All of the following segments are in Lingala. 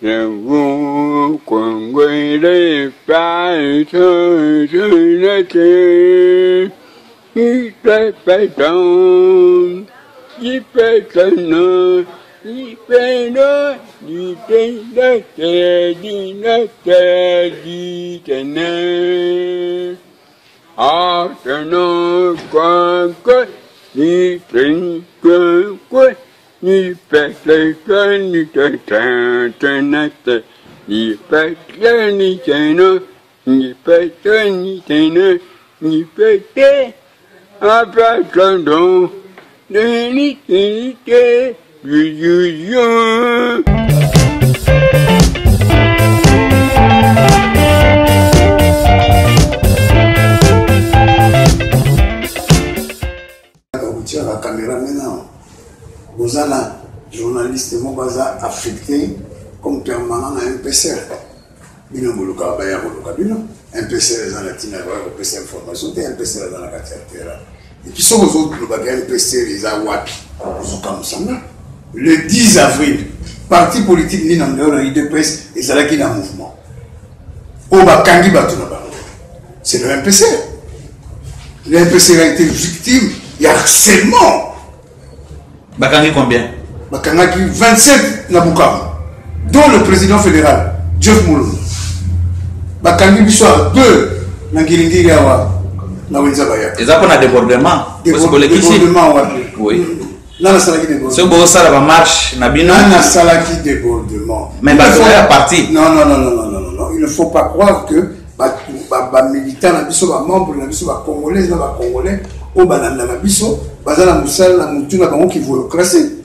Je vous conduirai par toute la terre. Il fait pétant, il fait pétant, il fait la terre, dit ténèbres. Artenant quoi que, ni quoi, ni pète ni te ni pète ni tena, ni pète ni tena, ni pète, appartenant de l'utilité du Dieu. La caméra maintenant, vous avez un journaliste affecté comme permanent à MPCR. Bino muluka baya muluka bino MPCR dans la tina va MPCR information et MPCR dans la carte. Et puis sont aux autres MPCR les a wapi comme ça. Le 10 avril, parti politique ni dans le IDPS et ça qui dans mouvement. Au Bakangi Batuna. C'est le MPCR. Le MPCR a été victime. Il y a harcèlement. Bakangi combien? Bakangi 27 Nabukavu, dont le président fédéral, Jeff Moulou. Bakangi Bissou 2 Nangiringi Yawa, Nawenzabaya. Ils ont un débordement. Débordement, oui. Nana Salaki débordement. Ce beau ça va marche, Nabino. Nana Salaki débordement. Mais Bakangi est parti. Non. Il ne faut pas croire que les militants, les membres, les Congolais, les Congolais, au banana la biso bazala musala la mutuna bango qui veut classer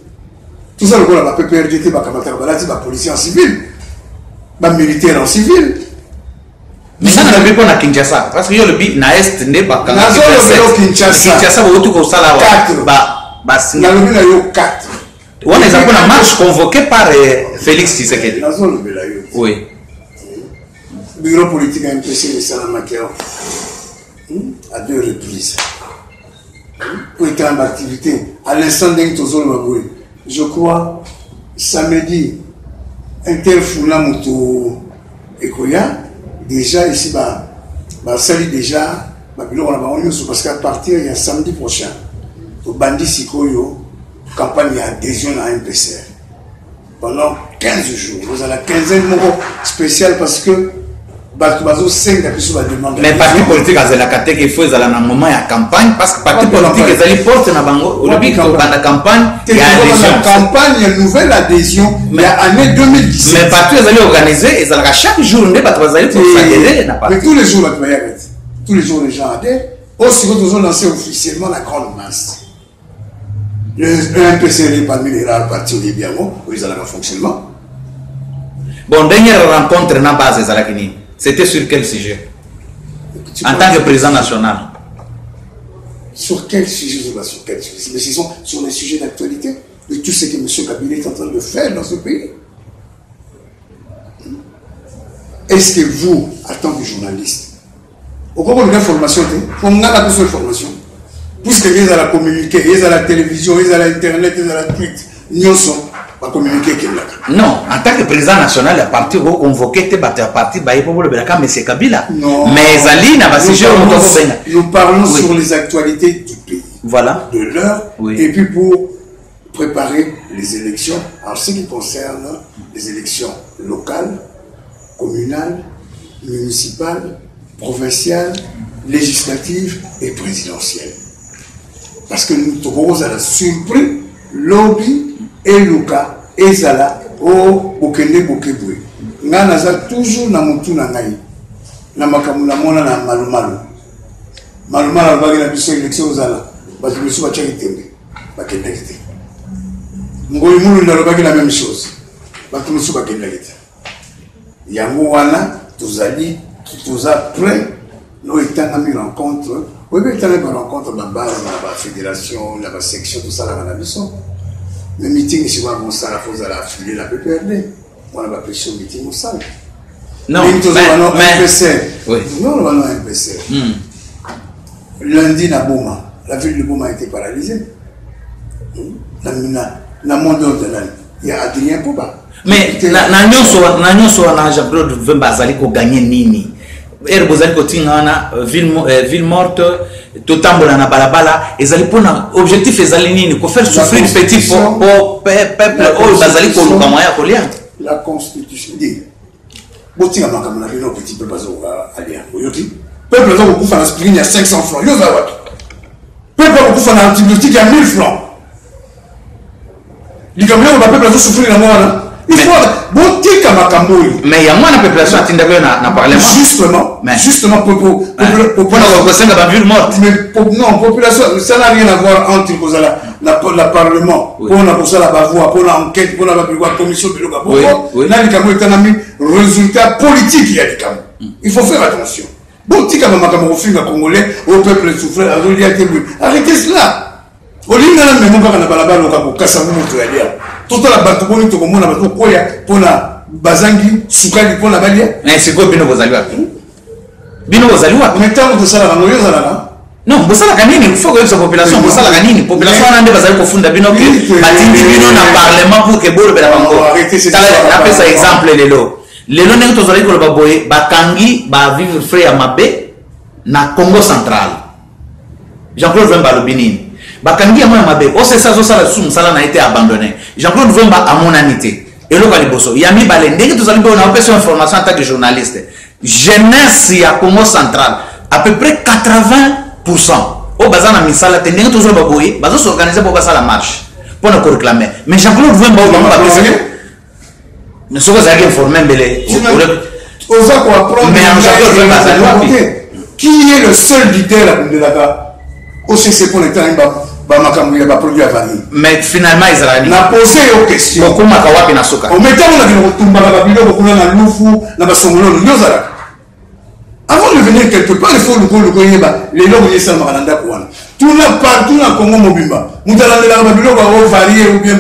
tout ça le quoi la PPRDT ba kamata balati ba policier en civil ba militaire en civil mais ça n'a pas na Kinshasa parce que le bit na est ne ba kanga Kinshasa ba otu ko sala ba na lobi na yo 4 on les a na marche convoquée par Félix Tshisekedi nazo lobi la yo oui bureau politique a MPC de Salamakeo à 2 reprises. Pour être en activité, à l'instant d'un tozo le je crois, samedi, Interfoula Moto Ekoya, déjà ici, salut déjà, parce qu'à partir il y a samedi prochain, au Bandi Sikoyo, campagne d'adhésion à MPCR. Pendant 15 jours, vous avez la quinzaine spéciale parce que mais parti politique a la catégorie qu'il faut dans un moment de campagne parce que parti politique ils portent na bango le but dans la campagne il y a adhésion campagne il y a une nouvelle adhésion mais année 2017 mais parti ils allaient organiser ils allaient chaque jour ne pas travailler pour s'adhérer mais tous les jours les gens adhèrent aussi quand ils ont lancé officiellement la grande masse le MPCR parmi les rares partis au Libyen où ils ont un fonctionnement bon dernière rencontre na base à la Guinée. C'était sur quel sujet? En tant que président national. Sur quel sujet? Sur quel sujet? Mais ce sont sur les sujets d'actualité de tout ce que M. Kabila est en train de faire dans ce pays. Est-ce que vous, en tant que journaliste, au cours de l'information, on a la besoin d'information. Puisque ils ont la communiquer, ils ont la télévision, ils ont l'internet, ils ont la tweet, ils sont communiquer. Non, en tant que président national, le parti va convoquer tes parti pour le Belaka, mais c'est Kabila. Non. Mais Zali n'a pas sujet. Nous parlons sur les actualités du pays. Voilà. De l'heure. Oui. Et puis pour préparer les élections, en ce qui concerne les élections locales, communales, municipales, provinciales, législatives et présidentielles. Parce que nous avons la surprise, lobby, et Luka, et Zala, oh, Bokende Bokebwe. Nga za toujours na mutu na ngai. Na makamuna mona na malumalu. Malumalu bagi na biso élection Zala. Batu biso ba chaki tembe. Ba kendekite. Ngoi mulu na bagi la même chose. Batu biso ba kendekite. Yango wana tozali toza prêt no etanga mi rencontre. Oui, mais etanga mi rencontre ba base na ba fédération, la section tout ça la na biso. Le meeting, si vous avez affilié la PPRD, on a pas pêché au meeting au salle. Non, mais MPCR. Oui. Non, on a un MPCR. Lundi, la ville de Boma a été paralysée. Dans le monde, il y a Adrien Pouba. Mais na nyonso na Jean-Claude Vemba azali ko gagner nini? Bozali ko tinga na ville morte totambola na balabala ezali pona objectif ezali nini ko faire souffrir petit pour peuple o bazali ko luka moya ko lia. La constitution dit botinga makamana bino petit peu bazo alia. Oyoti peuple zo ko fa na aspirine ya 500 francs. Yo za wapi? Peuple ko fa na antibiotique ya 1000 francs. Likamyo ba peuple zo souffrir na mwana. Il faut botika makamboyi. Mais il y a moins de population à Tindabé na parlement. Justement pour la ville morte. Mais non, population, ça n'a rien à voir entre la parlement, pour la voix, pour l'enquête, pour la commission de l'Ogapo. Là, le résultat politique, il y a des camps. Il faut faire attention. Botika makambo finga congolais au peuple souffrant, arrêtez cela. Olinga na memo kaka na balabala ko kasa mutu ya dia. Toto la bato boni to komona bato koya pona bazangi sukali pona balia. Mais c'est quoi bino bozaliwa? Bino bozaliwa. Mais tant que ça la ngoyo za la. Non, bosala kanini il faut que la population bosala kanini population na nde bazali ko funda bino ke batindi bino na parlement pour que bolo bela bango. Na pesa exemple lelo. Lelo ndenge tozali ko baboye bakangi ba vivre frais ya mabe na Congo central. Jean-Claude Vemba lobinini. Bakangi amona mabe o c'est ça zo sala sum sala na été abandonné. Jean-Claude Vemba a monanité et lo kaliboso yami balende que tozali ko na opération information en tant que journaliste. Jeunesse ya Congo central à peu près 80% au bazana misala tendenge tozali baboye bazo s'organiser pour passer la marche pour ne réclamer. Mais Jean-Claude Vemba o ba pesa ne sont pas informés mais qui est le seul leader de la OCC pour le temps, produit à vanille. Mais finalement, Israël n'a posé aux questions. On mettant avant de venir quelque part, il faut les logs tout là partout dans Congo Mobimba. Nous allons varier ou bien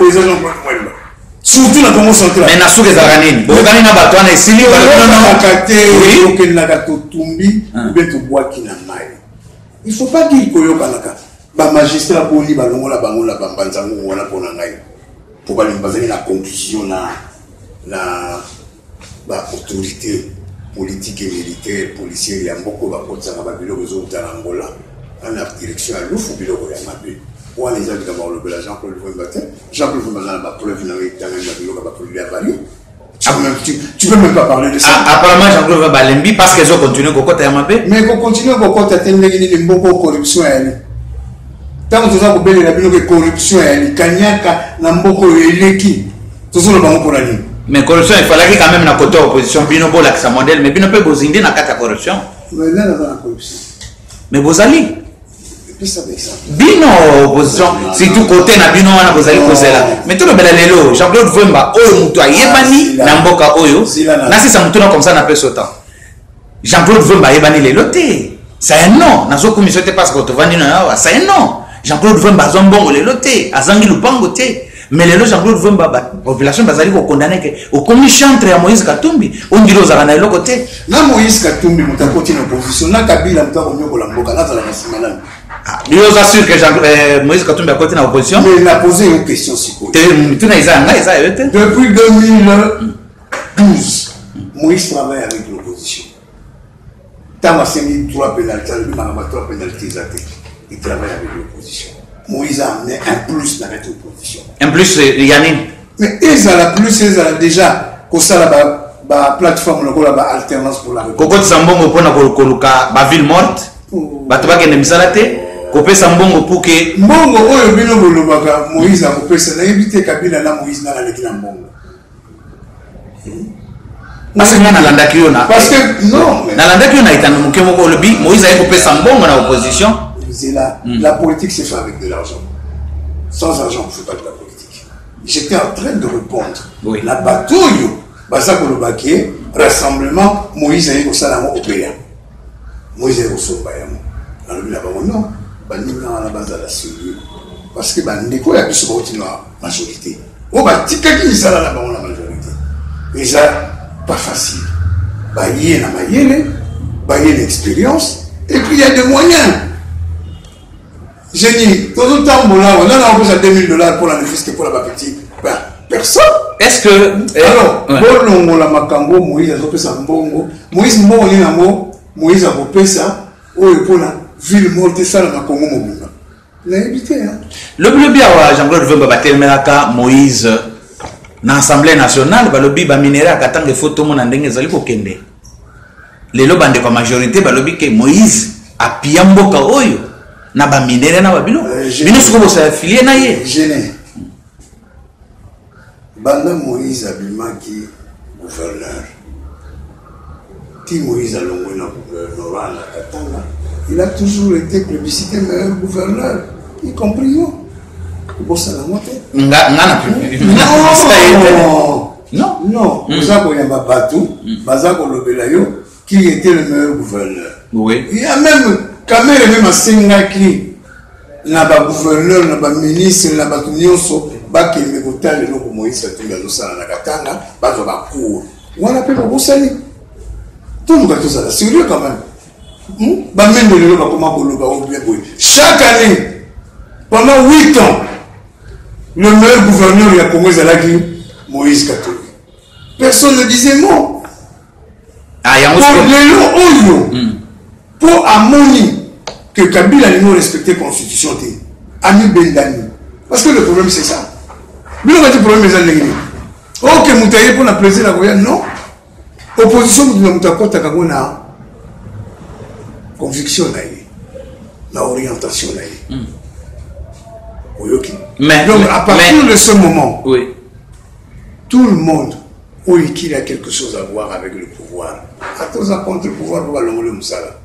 surtout dans Congo central. Mais nasu ke zaranini. Bokani na bato na esili il faut pas dire que ba magistrat boli ba longola bango la bambanzango wana pona ngai pour ba limbaza la conclusion la ba autorité politique et militaire policier ya mboko ba kotsa ba biloko zo utana ngola ana direction à l'ouf biloko ya mabe wana les gens comme le bela Jean-Claude Vemba na ba preuve na ngai tanga na biloko ba produit à value. Tu peux même pas parler de ça. Apparemment, Jean-Claude Vemba lembi parce qu'ils ont continué à côté de Mabé. Mais ils continuent à côté de beaucoup corruption. Tant que tu as oublié la corruption, Kanyaka, Namboko et Leki, tout ça le banc pour la ligne. Mais corruption, il fallait quand même na côté opposition, Binobo là que ça modèle, mais Binobo Bozindi na carte corruption. Mais là, dans la corruption. Mais Bozali. Bino opposition, si tout côté na Bino na Bozali Kozela. Mais tout le bel lelo, Jean-Claude Vemba, oh mutua yebani na mboka oyo. Na si ça mutuna comme ça na pèse autant. Jean-Claude Vemba yebani leloté. C'est un non. Na zo commission te parce que tu vandi na c'est un non. Jean-Claude Vemba zombongo leloté, azangi lupango té. Mais lelo Jean-Claude Vemba population bazali ko condamner que au commission entre Moïse Katumbi, on dit aux arana loko té. Na Moïse Katumbi mutakoti na opposition na Kabila mutako nyoko la mboka na za masimana. Je vous assure que Moïse Katumbi a côté dans l'opposition. Mais il a posé une question si cool. Depuis 2012, Moïse travaille avec l'opposition. Tant qu'il y a 3 pénalités, il travaille avec l'opposition. Moïse a amené un plus dans l'opposition. Un plus, Yannick. Mais ils ont déjà la plateforme, la alternance pour la République. Quand Sambongo pour la ville morte, Batouba ne misalate. Kopé Sambongo pour que Mbongo oyo bino bolobaka Moïse a kopé ça na éviter Kabila na Moïse na leki na Mbongo. Parce que na landa kiona. Parce que non, na landa kiona itana mukemo ko lobi Moïse a kopé Sambongo na opposition. C'est la politique c'est fait avec de l'argent. Sans argent on ne fait pas de la politique. J'étais en train de répondre. Oui. La bataille basa ko lobaki rassemblement Moïse a ko sala mo opéra. Moïse a ko somba ya mo. Alors il a pas non. À la base de la cellule parce que Bandeko a pu se retrouver la majorité. Oh, bah, Tikaki, ça là, la majorité. Et ça, pas facile. Bah, il y a l'expérience et puis il y a des moyens. J'ai dit, tout le temps, on a besoin de $2000 pour la fiscale pour la petite. Ben, personne. est-ce que alors bolongo la makambo Moïse azopesa mbongo Moïse mbongo ni nango Moïse akopesa oyo pona ville morte sala na Congo mobimba la évité hein le bien wa Jean-Claude Vemba batelmelaka Moïse na Assemblée nationale balobi ba minera katanga photo mona ndenge zali kokende lelo bande kwa majorité balobi ke Moïse apia mboka oyo na ba minera na babilo bino siko bosa affilié na ye gêné banda Moïse abimaki gouverneur ti Moïse alongo na gouverneur na Katanga il a toujours été plébiscité meilleur gouverneur y compris yo bossa la montée non Zako Yamba Batou Bazako Lobelayo qui était le meilleur gouverneur oui il y a même Kamere même à Singaki na ba gouverneur na ba ministre na ba nyonso ba ki me kotale loko Moïse Katumbi azosala na Katanga bazo ba cour wana pe bosali tout le monde ça sérieux quand même ba mende lelo ba koma koloba o bien boy chaque année pendant 8 ans le meilleur gouverneur de Congo Zalaki Moïse Katumbi personne ne disait non ah ya pour Amoni que Kabila n'a pas respecté la constitution Ami Bendani parce que le problème c'est ça le problème c'est ça ok Moutaye pour la plaisir la Goya non opposition de Moutakota Kagona conviction na orientation mais donc à partir de ce moment oui tout le monde qui a quelque chose à voir avec le pouvoir à tous à contre le pouvoir pour le Moussala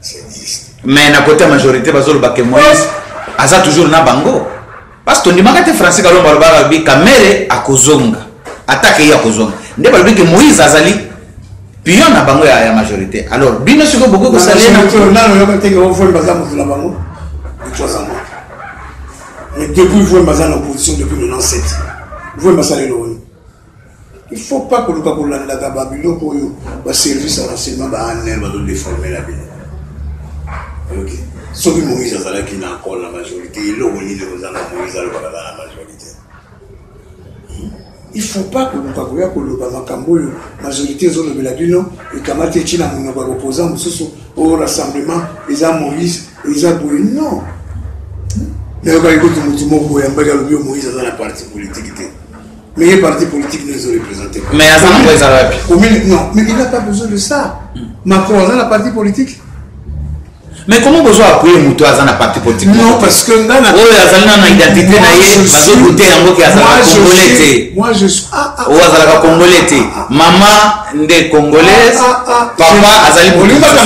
c'est existe mais na côté majorité bazolo baké Moïse aza toujours na bango parce que ndimaka te français kalomba balobaka bi kamere akozonga attaque ya kozonga nde balobi ke Moïse azali pion na bango ya majorité alors bino siko boko ko salé na no yoka teke o foi baza mutula bango de 3 ans et depuis voi baza en opposition depuis 97 voi basale lo il faut pas que nous parlions de la Babylone pour le service à l'enseignement de déformer la vie. Ok. Sauf que Moïse a qui n'a encore la majorité, il a Moïse la majorité. Il ne faut pas que nous parlions de la majorité de la Babylone et que nous parlions de l'opposant au rassemblement, ils ont Moïse, ils ont Moïse. Non. Mais quand il y a Moïse dans la partie politique. Mais les partis politiques ne sont représentés. Mais non, mais il n'a pas besoin de ça. Macron a la partie politique. Mais comment besoin appuyer Moutou à la partie politique? Non, parce que moi je suis congolais. Maman des congolaises. Papa azali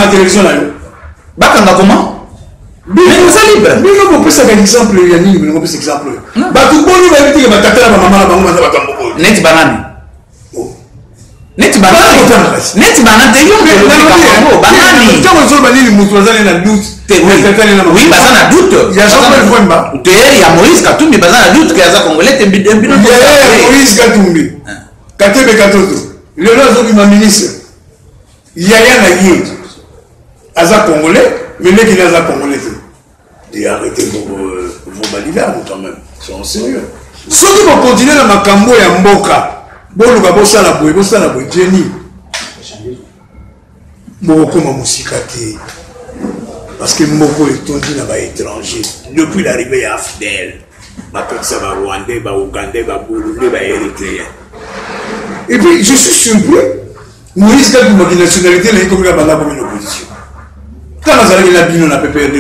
la télévision là. Bakanga comment? Mais vous allez libre. Mais non, on peut ça exemple, Yannick, mais on peut cet exemple. Bah tout le monde va dire que ma tata la maman la maman va pas m'embrouiller. Net banane. Net banane. Net banane. Banane. Quand on dit les moutons dans la doute. Oui, bah ça na doute. Il y a Jean-Paul Fouemba. Il y a Moïse Katumbi, bah ça na doute que y a congolais te bidon. Moïse Katumbi. Katebe Katoto. Le nom de ma ministre. Yaya Naye. Aza congolais. Mais les qui n'ont congolais, et arrêtez vos balivards quand même, ils sont sérieux. Ceux qui vont continuer dans ma cambo et Mboka, bon, le babosa la boue, Jenny. Bon, comme Moussikati, parce que Mboko est tombé dans les étrangers, depuis l'arrivée à Fidel, ma ça va Rwandais, va Ougandais, va Burundais, va Érythréen. Et puis, je suis surpris, Moïse Katumbi, ma nationalité, il a comme une opposition. Quand on a la bino na PPRD,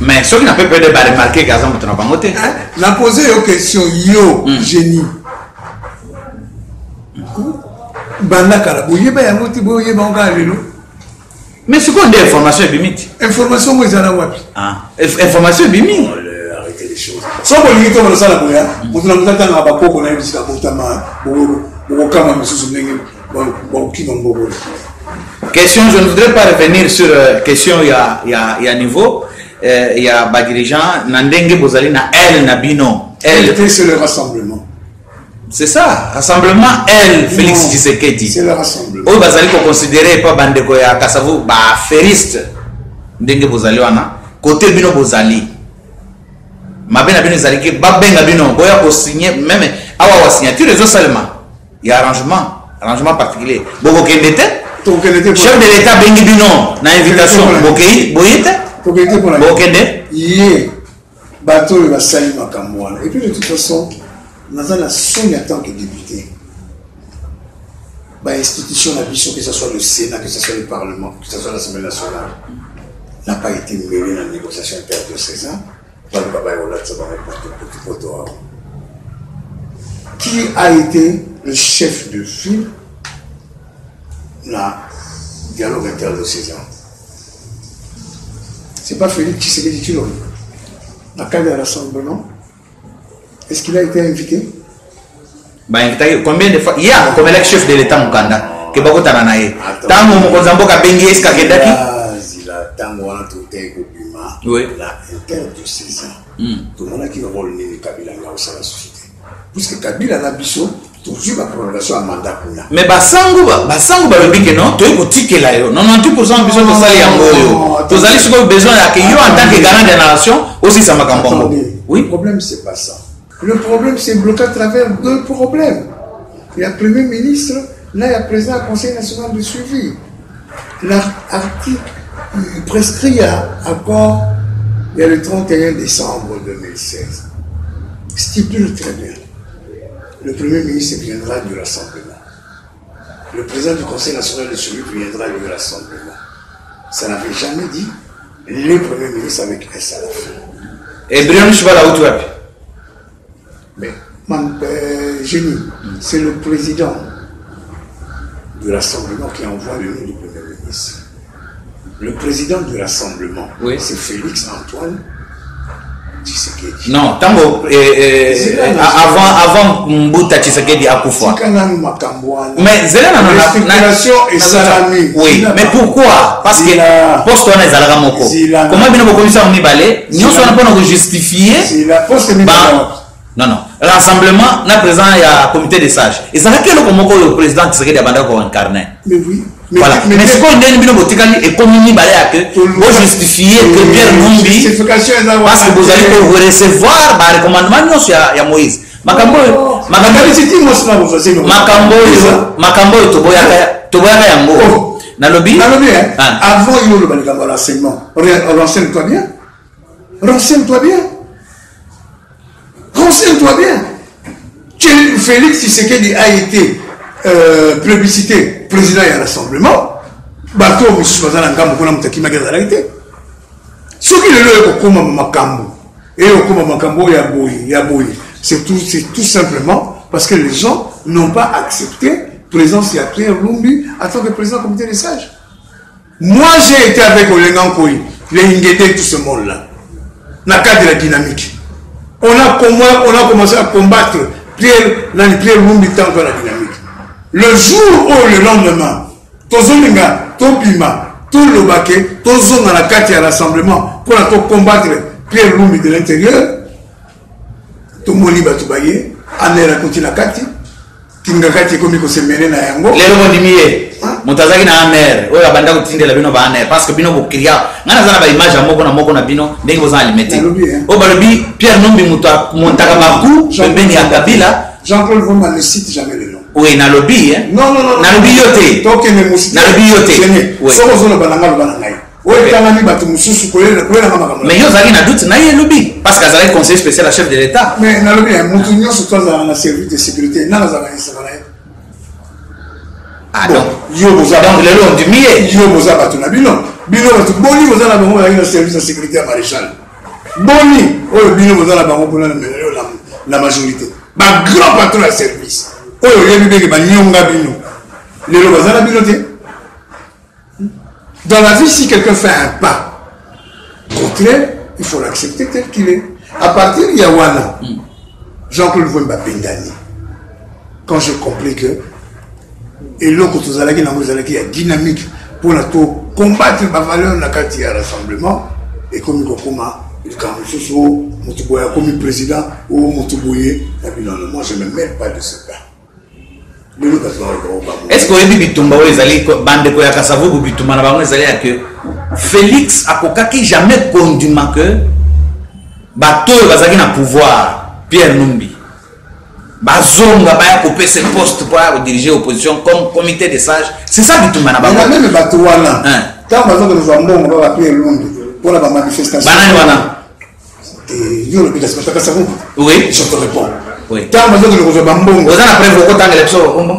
mais ceux qui n'ont pas PPRD va remarquer qu'ils ont pas voté. On a posé une question, yo, génie. Banda Karabouye, mais c'est quoi l'information bimite? Information, moi, ils en ont wapi. Information bimite. Arrêtez les choses. Sans qu'on ait comme ça, la bouya, on a dit à Bako qu'on a eu ça, question, je ne voudrais pas revenir sur question il y a niveau il y a ba dirigeant Nandenge Bozali na elle Nabino elle c'est le rassemblement. C'est ça, rassemblement elle Félix Tshisekedi. C'est le rassemblement. O bazali ko considérer pas bandeko ya Kasavu ba feriste Ndenge Bozali wana côté bino Bozali. Mabena bino zaliki babenga bino boya ko signer même awa wa signature les autres seulement. Il y a arrangement particulier. Boko kendete chef de l'état bengi bino na invitation bokei boyete bokende yé bateau va salir makambo. Et puis de toute façon dans la son en tant que député institution d'ambition, que ce soit le Sénat, que ce soit le Parlement, que ce soit l'Assemblée nationale, n'a pas été mêlé dans la négociation interdiocésaine. Qui a été le chef de file dans le dialogue interdiocésain? Ce n'est pas Félix Tshisekedi Tshilombo. Dans le cadre de rassemblement, est-ce qu'il a été invité? Combien de fois? Il y a comme le chef de l'État Mukanda que beaucoup d'années. Tant que mon zambo a bengi est-ce qu'il a oui. La interdiocésain. Tout le monde a qui le rôle de Kabila dans la société. Puisque Kabila n'a biso toujours la prolongation à mandat. Mais basangu ba biki non, tu es tique là yo. 98% biso de ça yango. Vous allez sur besoin que yo en tant que garant de la nation aussi ça m'a campé. Oui. Le problème c'est pas ça. Le problème c'est bloqué à travers deux problèmes. Il y a le Premier ministre, là il y a le président du Conseil national de suivi. L'article prescrit à accord, il y a le 31 décembre 2016. Stipule très bien. Le Premier ministre viendra du rassemblement. Le président du Conseil national de suivi viendra du rassemblement. Ça n'avait jamais dit les premiers ministres avec S à la fin. Et Brian Chibala où tu vas? Mais, Génie, c'est le président du rassemblement qui envoie le nom du Premier ministre. Le président du rassemblement, oui. C'est Félix Antoine Tshisekedi. Non, tango, avant Mbuta Tshisekedi a Koufa. Mais l'inspiration est salami. Oui, mais pourquoi? Parce que poste on est à la Ramoko. Comment bien vous commissaire on y balait? Nous sommes pas nous justifier. Non. Rassemblement, na présent il y a comité des sages. Et ça fait que le président Tshisekedi a bandé pour incarner. Mais oui. Voilà. Mais ce qu'on dit, et comme il vous justifier que Pierre Numbi, parce que vous allez vous recevoir par recommandement, non, il y a Moïse. Makambo, Nalobi, avant il y a le renseignement. Renseigne-toi bien. Renseigne-toi bien. Renseigne-toi bien. Félix Tshisekedi a été plébiscité président et à l'Assembllement. Bateau, M. Bazana Ngambo, qu'on a monté qui m'a gardé la réalité. Ce qui est le Kokoma Makambo, et Okoma Makambo, il y a Boyi. C'est tout simplement parce que les gens n'ont pas accepté présence de Pierre Lumbi en tant que président du comité des sages. Moi, j'ai été avec Olengan Koyi, les Ingete, tout ce monde-là, dans le cadre de la dynamique. On a commencé à combattre Pierre Lumbi tant que la dynamique. Le jour où le lendemain, Tozolinga, Topima, Tolobake, Tozon dans la carte à rassemblement pour combattre Pierre Lumbi de l'intérieur, Tomoni Batoubaye, Anera Kontina Kati, Tingakati Komiko Semene na Yango. Les Romandimier, Montazaki na Aner, ou la banda Kotinde la Bino Baner, parce que Bino Bokiria, Nanazana ba image à Moko na Bino, dès que vous en alimentez. Au Balobi, Pierre Lumbi Montagabakou, Beni Agabila. Jean-Claude Voma ne cite jamais le nom. Oui, na lobby, hein? Non. Na lobby yote. Toke ne musite. Na lobby yote. Oui. Soko zona bananga banangai. Oui, tangani batu mususu kolela ngama. Mais yo zaki na doute na ye lobby parce que azali conseiller spécial à chef de l'État. Mais na lobby, mutu nyonso toza na service de sécurité, na zaka isabana. Ah donc, yo boza. Donc le long du mié. Yo boza batu na bino. Bino batu boni boza na bango na service de sécurité à maréchal. Boni, oyo bino boza na bango pour la majorité. Ma grand patron de service. Oh, il y dans la vie, si quelqu'un fait un pas contraire, il faut l'accepter tel qu'il est. À partir de Yawana, Jean-Claude Vouemba Bendani, quand j'ai compris que, et là, quand vous allez il y a dynamique pour combattre la valeur de la carte à rassemblement, et comme il y a quand Moutouboya comme président ou Moutouboye, moi je ne me mêle pas de ce cas. Est-ce que vous avez dit que bande ko yakasavu ku bituma na bango ezali que Félix akokaki jamais conduit que bato bazaki na pouvoir Pierre Numbi bazonga baya couper ce poste pour diriger l'opposition comme comité des sages. C'est ça Bitumba na bango. Même bato wana tant bazonga nous mbongo ba Pierre Numbi pour la manifestation banani wana yo le bidas mataka sa vous. Oui, je te réponds. Oui. Tant bazonga nous mbongo ozana preuve ko tanga élection kombo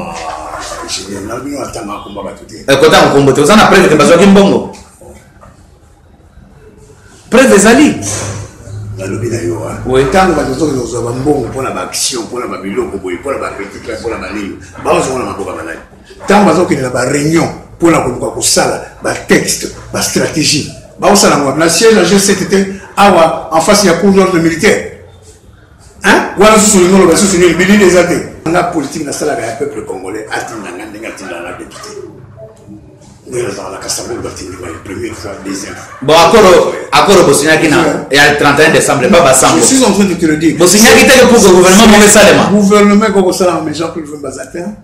je na bino atama ko ba tuté ko tanga kombo te ozana preuve que bazwa kimbongo preuve ezali la lobby na yo oui tant bazonga nous mbongo pour la action pour la biloko boy pour la critique pour la manine ba ozona maboka banani tant bazonga na ba réunion pour la ko sala ba texte ba stratégie ba osala ngwa na siège la G7 awa en face ya cour d'ordre militaire hein voilà ce sont les choses les billes des athées la politique na sala ya peuple congolais atinga ndenga tinga la député nous dans la Casamance batinga la première fois deuxième bon accord bosignaki na ya 31 décembre pas basambo je suis en train de te le dire bosignaki te pour le gouvernement mauvais salema gouvernement ko sala mais Jean-Claude Mbazatin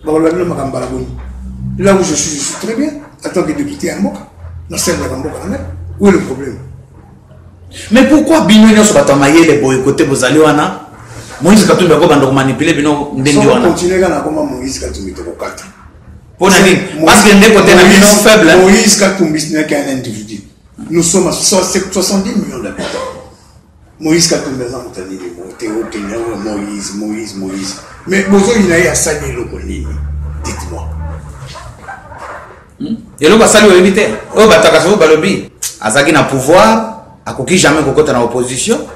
ba la le makambala boni là où je suis très bien en tant que député à Mboka dans celle de Mboka où est le problème? Mais pourquoi bino nyoso batamaye les boycotté bozali wana Moïse Katumbi ko bando manipuler bino ndendi wana continuer kana koma Moïse Katumbi to kokata pour nani parce que ndeko tena bino faible Moïse Katumbi n'est qu'un individu nous sommes à 70 millions d'habitants Moïse Katumbi est en train de dire Moïse mais bozo il a sali le konini dites-moi et le basali éviter o bataka so balobi azaki na pouvoir akoki jamais kokota na opposition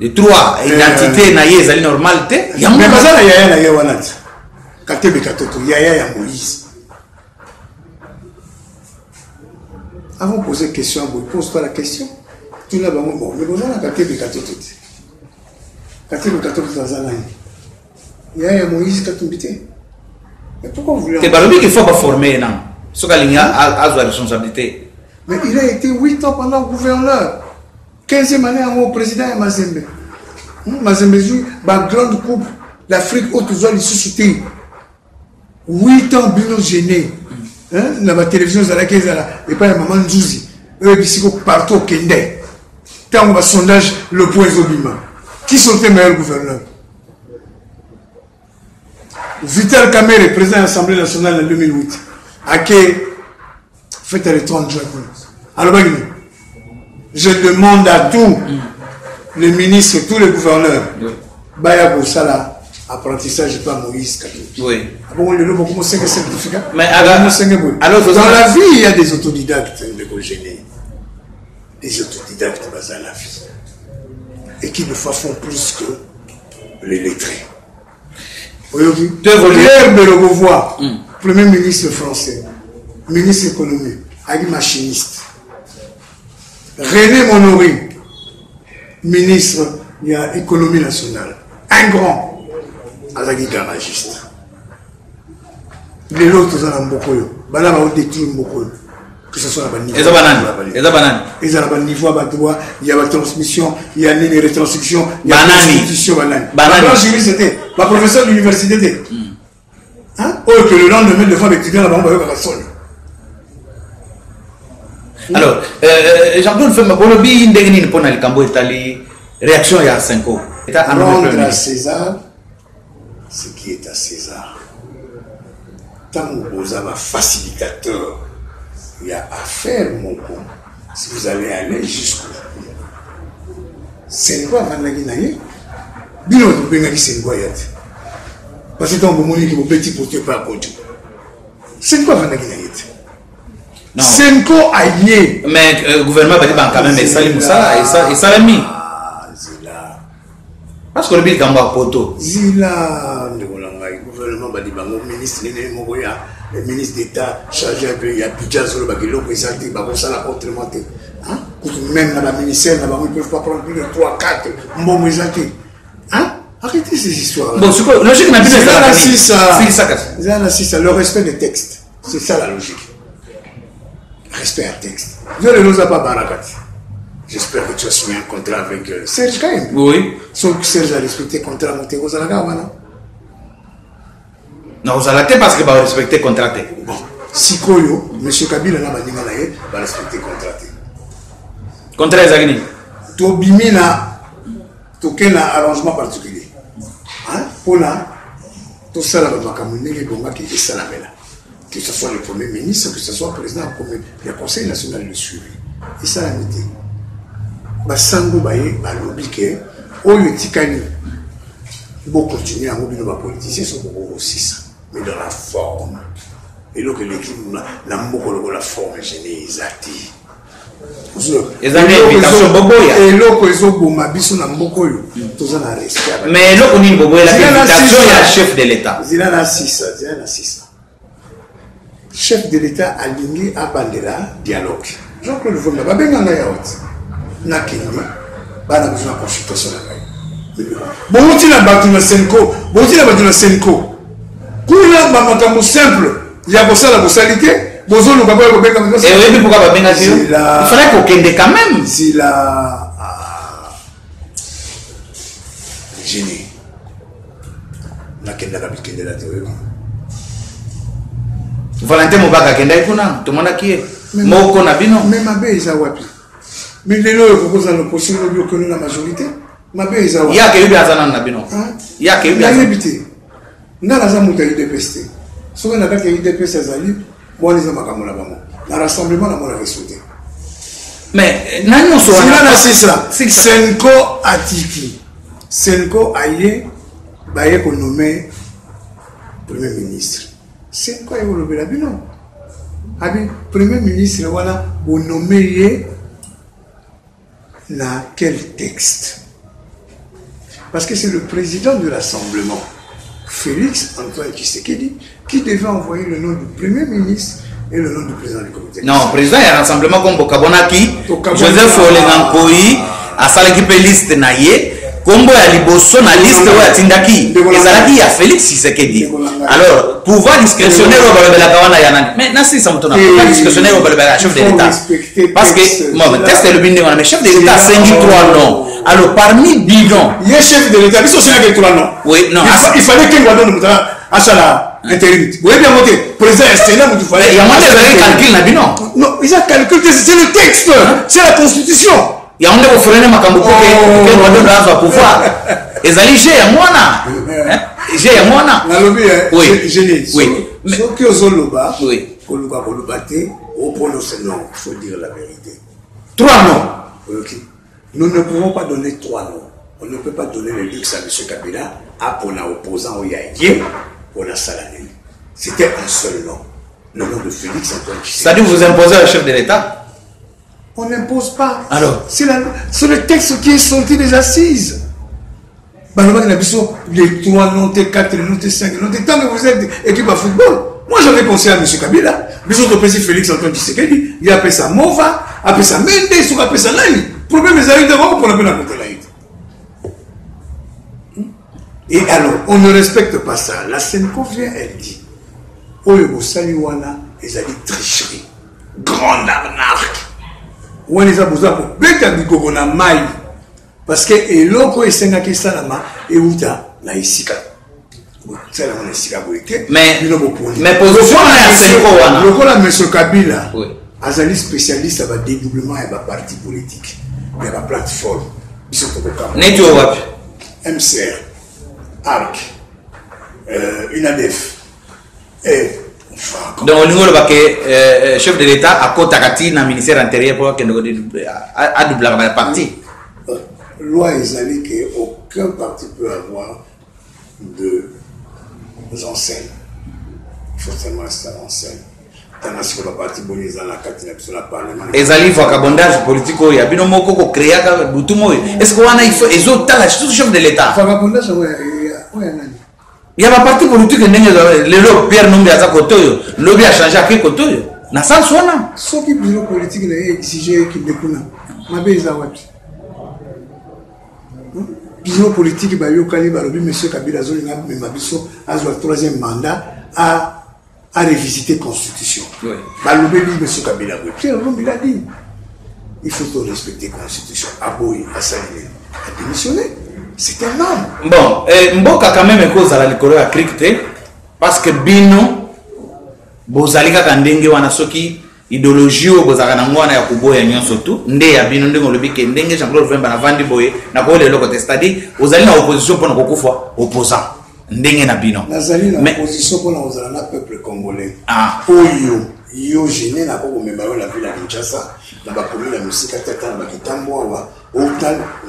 les trois identité na ye ezali normalité ya mais bazala yaya na ye wana katebe katoto yaya ya Moïse avant de poser question vous pose pas la question tu l'as bon mais bazala katebe katoto bazala yaya Moïse Katumbité mais pourquoi vous voulez te balobi qu'il faut pas former non sokalinga a la responsabilité. Mais il a été 8 ans pendant gouverneur. 15e année en président de Mazembe. Mazembe joue la grande coupe d'Afrique haute zone ici soutenu. 8 ans bino gêné. Dans la télévision et pas la maman Nzouzi. Eux qui sont partout au Kenya. Quand on va sondage le point Zobima. Qui sont les meilleurs gouverneurs? Vital Kamerhe, président de l'Assemblée nationale en 2008. À qui fait le 30 juin. Alors, je demande à tous les ministres, tous les gouverneurs, Baya Boussala, apprentissage par Moïse Katumbi. Oui. Mais alors, dans la vie, il y a des autodidactes des autodidactes dans la vie. Et qui ne font plus que les lettrés. Pierre Belogovois, Premier ministre français, ministre économie, Agui machiniste. René Monory, ministre de l'économie nationale. Un grand, Agui garagiste. Les autres sont en Bokoyo. Bala va détruire Bokoyo. Que ce soit la banane. Ils ont un niveau à droit, il y a la transmission, il y a une retranscription, il y a une institution banane. Banane, c'était ma professeur d'université. Hein? Oh, que le lendemain de faire étudier la banque avec la sonne. Alors, Jean-Claude fait ma bolobi indegni pour le Cambo Italie. Réaction il y a 5 ans. Rendre à César ce qui est à César. Tant que vous avez un facilitateur, il y a affaire, mon con. Si vous allez aller jusqu'au bout. C'est quoi, Vanaginaye? Bien, vous avez c'est quoi, parce que tant que vous avez un petit porté par Kodjo. C'est quoi, Vanaginaye? C'est quoi, aïe? Mais le gouvernement va dire quand même, Salim Moussa et Salami. Zila. Parce que le but est en poto. Zila, le gouvernement va dire, le ministre d'État chargé un peu, il y a budget sur le bagilo, présenté, il va ça autrement. Même dans la ministère, ils ne peuvent pas prendre plus de 3, 4, bon présenté. Arrêtez ces histoires. Bon, c'est quoi? Logique, c'est ça, le respect des textes. C'est ça la logique. Respect à texte. Je ne l'ose pas Barakat. J'espère que tu as signé un contrat avec Serge Kaim. Oui. Sauf que Serge a respecté le contrat avec Montego Zalaga. Non, vous allez parce que vous respectez le contrat. Bon, si Koyo, M. Kabila va respecter le contrat. Contrat Zagni. Tobimina, toqué un arrangement particulier. Pour là, tout ça, que ce soit le Premier ministre, que ce soit le président du Conseil national de suivi. Et ça, la météo. Basango Baye, Balobique, Oyo Tikani, bon continuer à mobiliser les politiciens, sont aussi ça, mais dans la forme. Et donc l'équipe, la forme générée, Zati. Et là, ils mais là, on est l'invitation à chef de l'État. Chef de l'État a ligné à Bandela dialogue. Jean-Claude Vomba, pas bien en ayaot. N'a qu'une, pas besoin de consultation. Bon, on dit la bataille de Senko, bon, on dit la bataille de Senko. Pour la bataille simple, il y a pour ça la bossalité. Bonjour, nous avons et oui, pourquoi pas bien sûr? Il fallait qu'on kende quand même. Si la génie, la kende la kende la théorie. Valentin Mobaka kende kuna, tout le monde a qui est. Moko na bino. Mais ma belle isa wapi. Mais les lois proposent dans l'opposition nous que nous la majorité. Ma belle isa wapi. Il y a que lui azana na bino. Il y a que lui azana. Habité. Na la zamu ta IDPST. Souvent na ka IDPST azali. Moi, les hommes dans le rassemblement, on a sauté. Mais, non, c'est ça. Senko Atiki. Senko Aye, Baye qu'on nommé Premier ministre. Senko Aye, on nommé la bilan. Premier ministre, voilà, on nommé dans quel texte? Parce que c'est le président de l'assemblement, Félix Antoine Tshisekedi, qui devait envoyer le nom du Premier ministre et le nom du président du comité. Non, le président, il y a un rassemblement comme Bokabonaki, Joseph Olengankoyi, à Salaki liste Naye, Combo à Liboso, na liste ou à Tindaki, et Salaki à Félix Tshisekedi. Alors, pouvoir discrétionnaire au Balabé la Kawana Yanan. Mais non, c'est ça, pouvoir discrétionnaire au Balabé la chef de l'État. Parce que, moi, le texte est le bindé, mais chef de l'État, c'est un trois noms. Alors, parmi bidons. Il y a chef de l'État, mais c'est un trois noms. Oui, non. Il fallait qu'il y ait un Achala, intérim. Vous voyez bien voter. Président Sénat, vous fallait. Il y a moins de calcul, là, non? Non, ils ont calculé, c'est le texte, c'est la constitution. Il y a un de vos frères, Makambo, qui doit donner au pouvoir. Et ça, j'ai à moi, j'ai à moi, oui, génie. Oui. Mais ce que vous avez oui. Au prononcer non, il faut dire la vérité. Trois noms. Nous ne pouvons pas donner trois noms. On ne peut pas donner le luxe à M. Kabila à pour l'opposant au Yaïe pour la Salanine. C'était un seul nom. Le nom de Félix Antoine Tshisekedi. C'est-à-dire que vous imposez un chef de l'État? On n'impose pas. Alors? C'est le texte qui est sorti des assises. Les 3 noms, les 4 noms, les 5 noms, tant que vous êtes équipe à football. Moi j'avais conseillé à M. Kabila, le président Félix Antoine Tshisekedi, il appelle ça Mova, appelle ça Mendes, il appelle ça Nani. Le problème est d'arriver d'abord pour l'appeler à côté de l'Aïd. Et alors, on ne respecte pas ça. La Senko vient, elle dit Oyo Saliwana, ils ont dit tricherie, grande arnaque. On les a besoin pour bêta du Gogona Maï. Parce que l'autre est Senaki Salama et Outa, la Isika. Mais position à Senko, le rôle de M. Kabila, Azali spécialiste à dédoublement et à parti politique, et à plateforme. MCR, ARC, UNADEF, et. Donc, au niveau de chef de l'État, à Kotakati, dans le ministère intérieur, pour qu'il a doublé la partie. Loi Ezali qu'aucun parti peut avoir de enseignes. Il faut seulement rester en enseigne. Tanasi kwa parti boni za la katina biso la parlement. Ezali faut kabondage politique ya bino moko ko créer ka butumo. Est-ce que wana il faut ezo tala tout chef de l'État. Faut kabondage ouais nani. Il y a un parti politique ndenge le Pierre Numbi aza kotoyo. Lobi a changé à quel kotoyo. Na sans sona. Ce qui bureau politique na exiger qui découle. Mabe za wapi. Bureau politique bayo kali balobi monsieur Kabila Zolinga Mabiso a joué le 3e mandat à revisiter la Constitution. Oui. Balobi monsieur Kabila Pierre Lumbi l'a dit. Il faut respecter la Constitution. Aboui a salué, a démissionné. C'est un homme. Bon, Mboka quand même cause à la licoro à parce que Bino Bozalika Kandenge wana soki idéologie au bozaka na ngwana ya kuboya nyonso tout nde ya bino ndenge lobi ke ndenge Jean-Claude Vemba na vandi boye na ko lelo côté c'est-à-dire ozali na opposition pour na kokufa opposant ndenge na bino nazali na opposition pour na ozala na peuple congolais oyo yo gêné na ko memba la ville ya Kinshasa na ba commune ya musika tata na Kitambo wa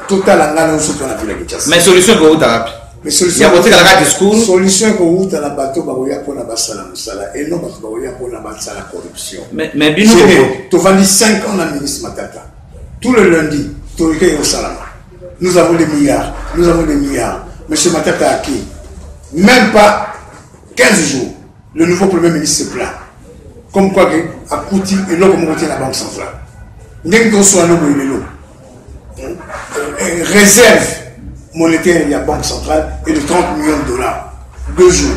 total ngana nso na ville ya Kinshasa mais solution ko utapi mais solution ya botika la discours solution ko uta na bato ba koya pona basala musala et non bato ba koya pona basala corruption mais bino to vandi 5 ans na ministre Matata tout le lundi to ike au salama nous avons des milliards monsieur Matata a qui même pas 15 jours le nouveau premier ministre se plaint comme quoi que a coûté et l'homme monté la banque centrale n'est que soit réserve monétaire de la banque centrale est de 30 millions de dollars 2 jours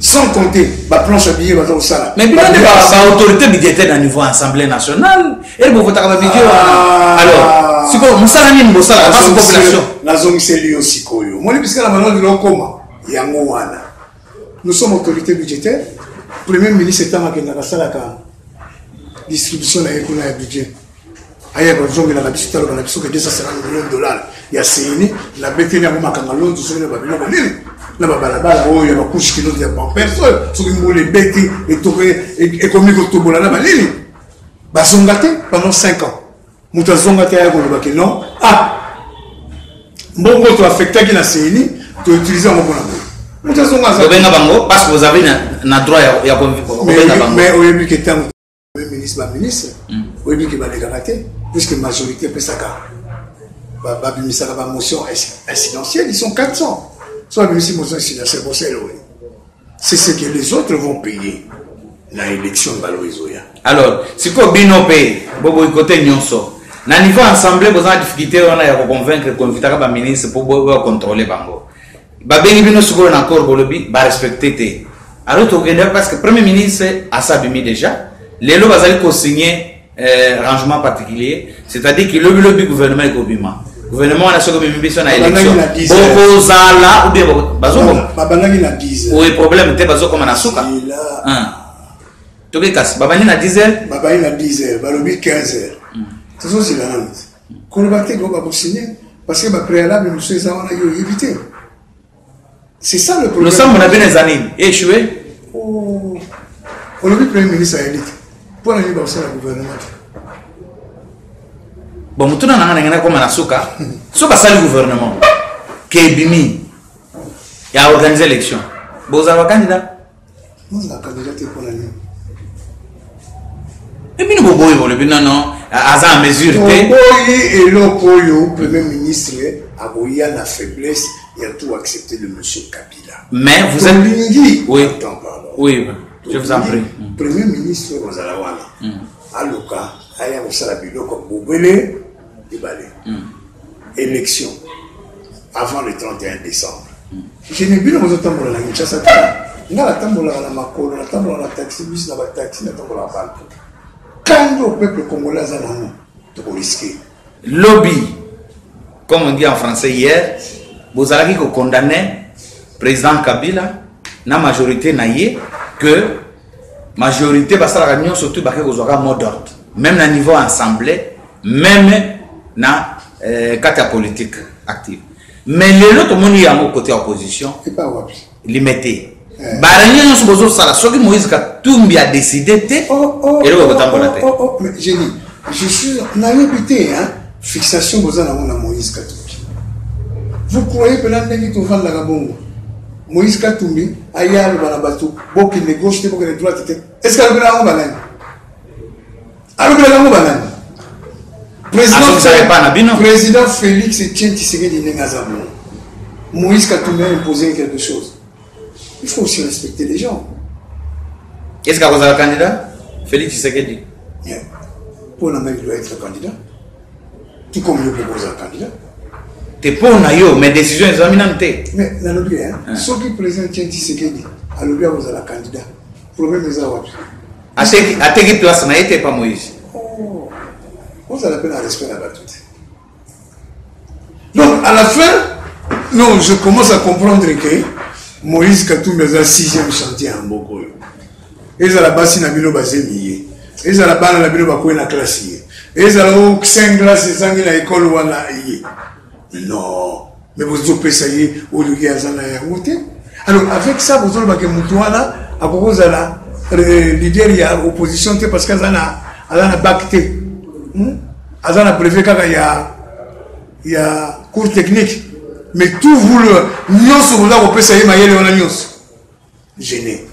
sans compter la planche à billets au salaire. Mais bien l'autorité budgétaire à niveau Assemblée nationale elle vous voter budget alors si quoi musalani mbosala parce que population la zone c'est lui aussi koyo moi puisque la manon de l'okoma yango wana nous sommes autorité budgétaire premier ministre est en train de faire la distribution de l'économie budget ailleurs quand on a la biscuit on a biscuit que 250 millions de dollars il y a CNI la BTN a beaucoup de loin tout ça la balabala oh il y a beaucoup de kilos de pampers sur une les bêtes et comme il faut tout bola la balini bazongate pendant 5 ans muta zongate ya ko ba non mbongo to affecté qui na CNI to utiliser mon bon muta zongaza benga bango parce que vous avez na droit ya mais au début que tant ministre au début que ba dégaté puisque majorité peut ça ba bimisaka ba motion incidentielle ils sont 400 soit bimisi motion incidentielle pour ça c'est ce que les autres vont payer la élection de Baloizoya. Alors si ko bino paye bobo côté nyonso na niveau assemblée vous avez difficulté on a ya convaincre convaincre ba ministre pour contrôler bango ba bengi bino siko na encore bolobi ba respecter te alors to gender parce que premier ministre a sabimi déjà les lois bazali ko signer rangement particulier c'est-à-dire que le gouvernement est gouvernement on a ce que mission na élection beaucoup zala ou bien bazongo babanaki na 10 oui problème te bazoko comme na suka toke kasi babani na 10h babani na 10h balobi 15h toujours c'est la même qu'on va te go ba signer parce que ba préalable monsieur ça on a eu évité c'est ça le problème nous sommes on a bien les années échoué on le premier ministre a élite pour aller dans le gouvernement bon mutuna na ngana comme na suka so ba sali gouvernement kebimi ya organiser élection boza wa candidat nous la candidat pour la et puis nous boboy le bino non à mesure que boboy et le koyo premier ministre a boya la faiblesse et a tout accepté de monsieur Kabila mais vous êtes oui oui je vous en prie premier ministre Ozalawana aloka aya musala biloko bobele ibale élection avant le 31 décembre je n'ai vu nos tambola na Kinshasa ngala tambola na makolo na tambola na taxi bus na ba taxi na tambola ba quand le peuple congolais a non de risquer lobby comme on dit en français hier vous allez condamner président Kabila na majorité na yé que majorité va ça la réunion surtout ba ko zoka mot d'ordre même na niveau assemblée même na carte politique active mais les autres monde y a mon côté opposition et pas wapi limité ba réunion sur bozo sala soki Moïse Katumbi a décidé té et le ko tambola té mais génie je suis na yébité hein fixation boza na Moïse Katumbi vous croyez que là ndenge to vanda ka bongo Moïse Katumbi aya le bana batu boki de gauche te boki de droite te est-ce que le bana banane avec le bana banane président Félix Etienne Tshisekedi Nengazabo Moïse Katumbi a imposé quelque chose. Il faut aussi respecter les gens. Est-ce que vous avez un candidat Félix Tshisekedi pour la main, il doit être candidat. Tout comme il propose un candidat. Tu pour nayo, mais décision est dominante. Mais dans le bien, ce qui président Etienne Tshisekedi, à l'objet vous avez un candidat. Problème est à quelle place n'a été pas Moïse? Vous avez peine à respecter la battue. Donc, à la fin, non, je commence à comprendre que Moïse Katumbi a un 6e chantier en Bokoyo. Et à la base, il a mis le basé millier. Ils ont la balle à la bino bakoué na classe. Ils ont 5 classes sangi na école wana yi. Non. Mais vous avez essayé au lieu de alors avec ça vous avez que mutuana à cause de la leader il y a opposition parce que azana bakté. Azana brevet kaka il y a cours technique. Mais tout vous le nyos vous avez essayé mayele on a nyos. Gêné.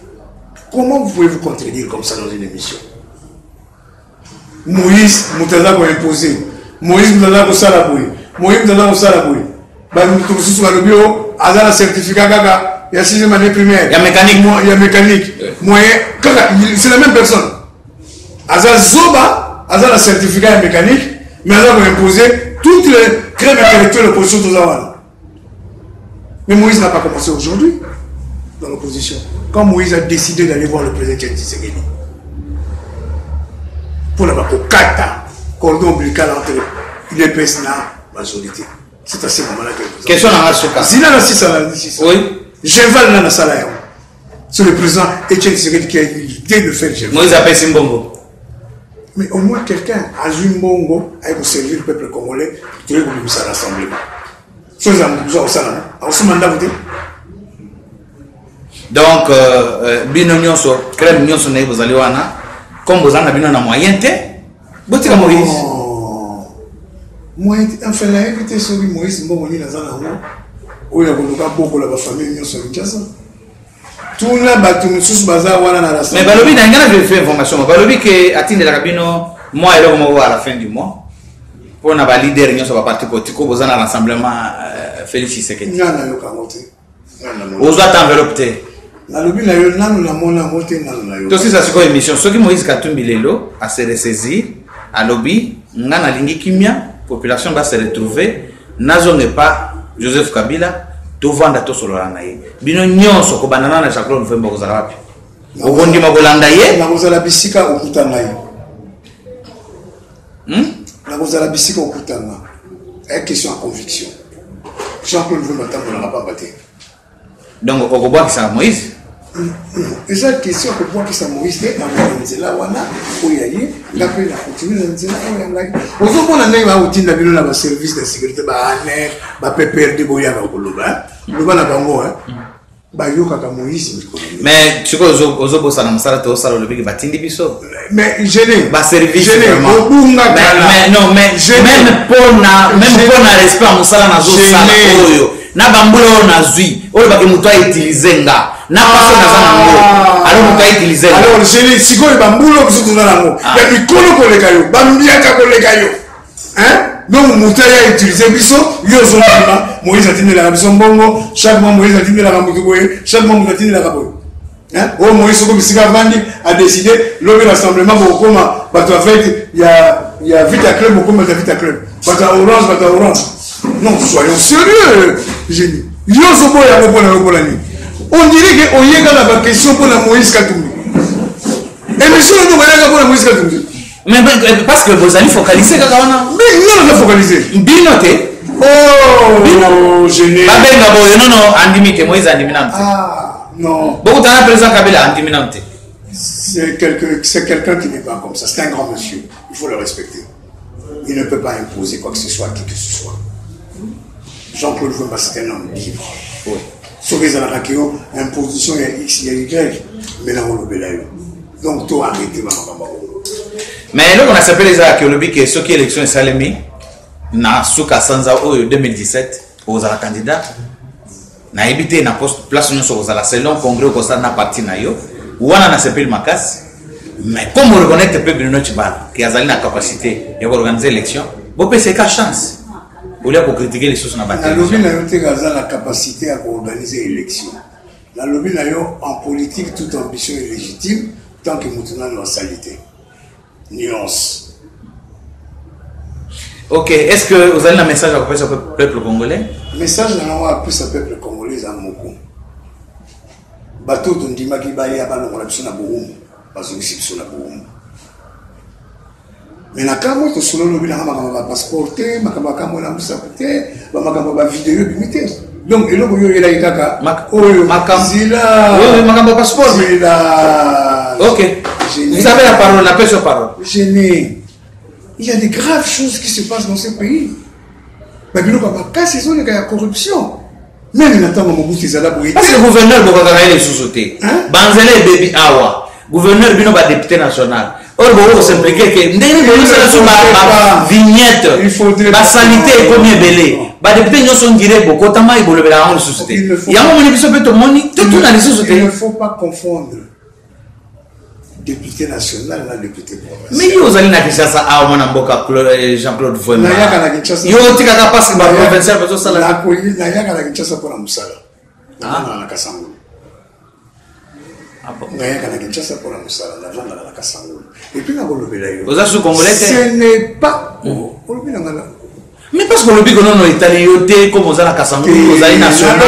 Comment vous pouvez vous contredire comme ça dans une émission? Moïse, Moutaza va imposer. Moïse, Moutaza va salaboui. Moïse, Moutaza va salaboui. Bah, nous tous sur le bio, Azala certificat Gaga, il y a 6e année primaire. Il y a mécanique. Il y a mécanique. Moyen, c'est la même personne. Azala Zoba, Azala certificat mécanique, mais Azala va imposer toutes les crèmes intellectuelles de l'opposition de Zawana. Mais Moïse n'a pas commencé aujourd'hui dans l'opposition. Quand Moïse a décidé d'aller voir le président Tshisekedi pour la kata cordon ombilical entre l'UDPS et la majorité. C'est à ce moment-là que vous question à Soka. Zina na 6 oui. Jeval na Salaya. C'est le président Etienne Tshisekedi qui a eu l'idée de faire Jeval. Moïse appelle Simbongo. Mais au moins quelqu'un a joué Mbongo avec servir le peuple congolais pour que ça rassemblement. Chose à nous au salon. En ce mandat voté. Donc bino nyonso crème nyonso na vous allez wana comme vous en avez un moyen botika Moïse moyen enfin la invité sur Moïse Mbongo ni nazana ngo oya koluka boko la famille nyonso Kinshasa tout na batu mususu baza wana na rassemblement. Mais balobi na ngana vérifier information balobi que atinde la cabino moi et là comme à la fin du mois pour na ba leader nyonso ba parti politique vous en rassemblement Félix Tshisekedi ngana yo kamote aux enveloppé nalobi na yo nanu na mona moté nanu na yo to ça c'est quoi émission soki Moïse Katumbi lelo a se ressaisir à lobby ngana lingi kimia population va se retrouver nazo n'est pas Joseph Kabila to vanda to solola na ye bino nyonso ko banana na Jacques Mfemba ko zarapi ogondi makolanda ye na kozala bisika okutana ye na kozala bisika okutana est question à conviction Jean-Claude Mfemba tambola pas baté donc au bois qui ça Moïse eza question que pour qui ça Moïse est en nzela wana oyaye ngape la continuer nzela oyanga ozomona ndenge ba utinda bino na ba service de sécurité ba ANR ba PPRD boya ba koloba loba na bango ba yoka ka Moïse mais tu vois ozobosa na musala to sala le bigi batindi biso mais gêné ba service obunga mais non mais même pour na respect musala na zo sala oyo na bambulo na zui oyo ba ke muto a utiliser nga na personne na zango alors muto a utiliser alors gêné siko bambulo biso na nango ya mikolo koleka yo bambiaka koleka yo donc muto a utiliser biso yo zo na Moïse atindela ka biso mbongo chaque mois Moïse atindela ka muto boye chaque mois muto atindela ka boye oh Moïse ko bisika vandi a décidé le rassemblement pour koma bato avec il y a vite à club pour koma vite à club bato orange non soyons sérieux génie yoso boya ko pona ko lani on dirait que on y est dans la question pour la Moïse Katumbi et monsieur nous va pour la Moïse Katumbi mais parce que vous allez focaliser quand on mais non on a focalisé binoté oh génie babenga boyo non andimite Moïse andiminante non beaucoup de président Kabila andiminante c'est quelqu'un qui n'est pas comme ça c'est un grand monsieur il faut le respecter il ne peut pas imposer quoi que ce soit à qui que ce soit Jean-Claude Mfemba c'est un homme libre. Sauf que la imposition il y a X, il y a Y, mais là on le belaye. Donc tout arrêté mais là on a s'appelé les archéologues que ceux qui élection est salémi na suka sanza oyo 2017 aux ala candidat na éviter na poste place nous sur la selon congrès au na parti na yo wana na s'appelle makas mais comme on reconnaît que peuple notre bal qui a la capacité d'organiser l'élection vous peut c'est qu'à chance. Vous voulez critiquer les choses dans la bataille. La lobby n'a la capacité à organiser l'élection. La lobby n'a en politique toute ambition est légitime tant que nous tenons la salité. Nuance. Ok, est-ce que vous avez un message à passer au peuple congolais? Message à plus au peuple congolais à Moko. Bateau de Ndimaki Baye à Balon, on a besoin de Boum. Parce que c'est besoin de Boum. Mais na kamo to solo lobi na makamba passeport te makamba kamo na musapte ba makamba ba vidéo bimité donc eloko yo ela ikaka oyo makamba zila makamba passeport zila ok Vous avez la parole, la paix sur parole. Gêné. Il y a des graves choses qui se passent dans ce pays. Mais il y a la corruption. Même maintenant, parce que le gouverneur de sous-sauté. Banzele Baby Awa, gouverneur bino ba député national. Or vous s'impliquer que ndenge bolo sala sur ma vignette. La sanité est comme belé. Ba député ñoo sont ngiré boko tama ibolo bela en sous-sauté. Il y a un moment biso peut moni tout dans les sous-sauté. Il ne faut pas confondre député national et député provincial. Mais vous allez na Kinshasa a mona mboka Jean-Claude Voema. Yo tika ka passe ba provincial parce que ça la koyi na yaka na Kinshasa pour la musala. Na Kasangulu. Na yaka na Kinshasa pour la musala, na vanda na Kasangulu. Et puis na bolobela yo. Vous êtes congolais? Ce n'est pas bolobela ngala. Mais parce que le bigo non italien comme aux ala Kasangulu, aux ala national.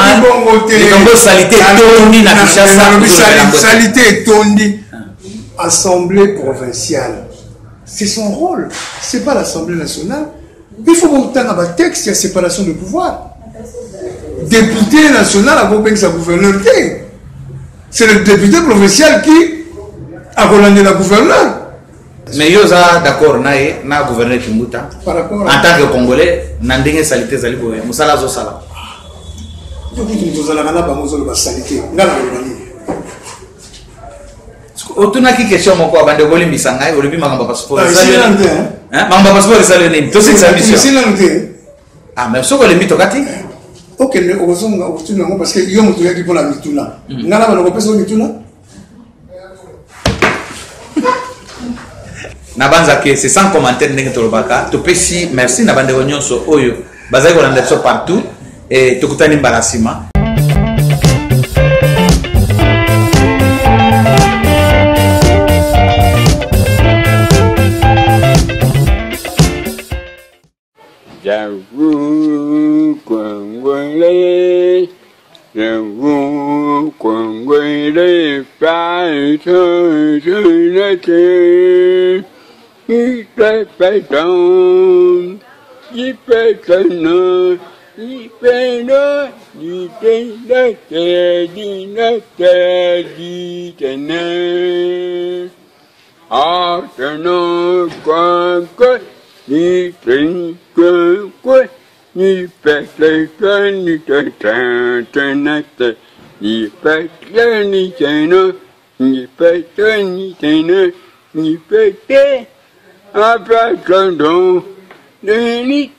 Les Congo salité tondi na Kinshasa. Salité tondi. Assemblée provinciale. C'est son rôle. Ce n'est pas l'Assemblée nationale. Il faut monter dans un texte, il y a séparation de pouvoir. Député national a compris sa gouverneur. C'est le député provincial qui a relandé la gouverneure. Mais vous êtes d'accord avec le gouverneur Kimbuta en tant que Congolais, Nandenge Salité Zaliboé, Moussala Zosala. Otuna ki question moko abande goli misanga olobi makamba passeport makamba passeport sale nini to c'est sa mission ah mais soko le mito kati OK ne ozonga otuna ngo parce que yo mutu yaki pona mituna ngala bana ko pesa mituna na banza ke c'est sans commentaire ndenge to lobaka to pesi merci na bande nyonso oyo bazali ko landa so partout et tokutani mbarasima. J'avoue Congolais, j'avoue Congolais, pas jeunesse, il fait pétant, il fait pétant, il fait non, il fait ni que ni pète ni te ni pète ni tena ni pète ni tena ni pète après ton don ni